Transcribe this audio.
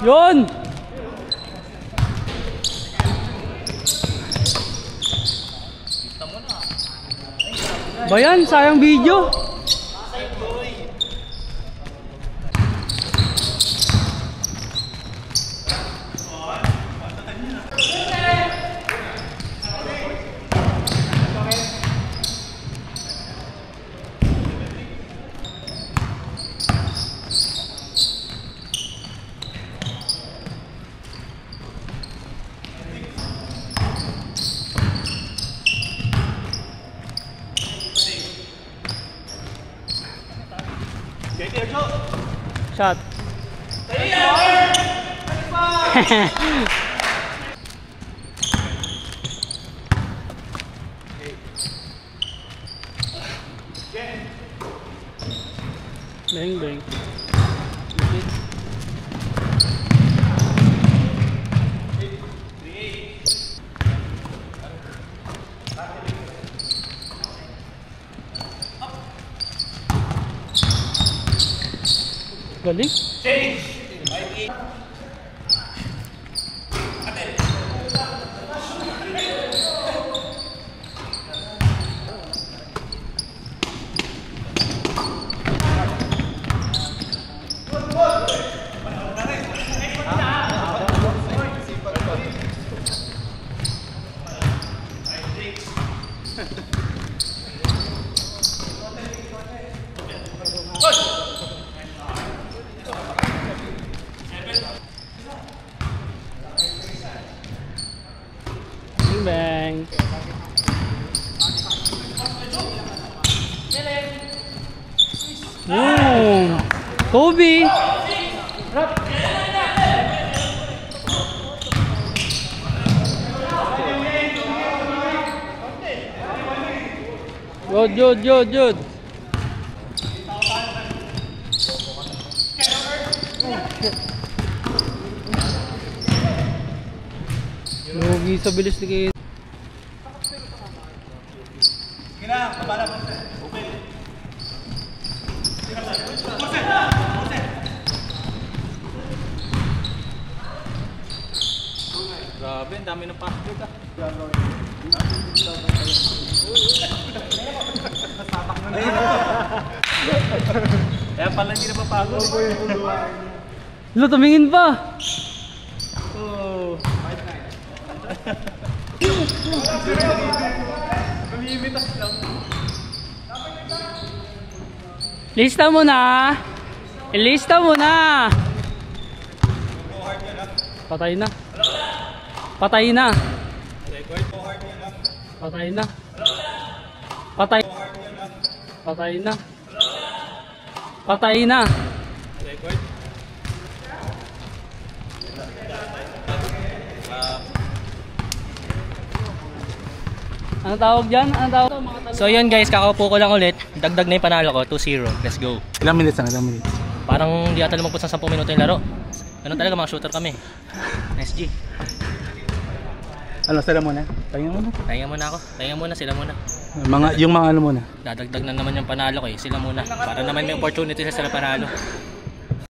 Yun! Bayan, sayang video. Shot. Bang bang. Galing. Bang. Boom. Kobe. Good. Lugi sa bilis ni Kate. Grabe, ang dami ng password ah. Kaya pala hindi na mapagod. Lo, tumingin pa. Oh. Lista mo na. Ilista mo na. Patay na. Patay na. Patay na. Patay. Patay na. Patay na. Ano tawag dyan? Ano tawag? So yun guys, kakaupo ko lang ulit. Dagdag na yung panalo ko, 2-0. Let's go. Ilang minutes na? Ilang minutes? Parang di ata lumagpas ng 10 minuto yung laro. Ganun talaga, mga shooter kami. Nice G. Ano, sila muna? Tayo muna. Tayo muna ako. Tayo muna, sila muna. Yung mga ano muna? Dadagdag na naman yung panalo ko eh. Sila muna. Para naman may opportunity sa sila panalo.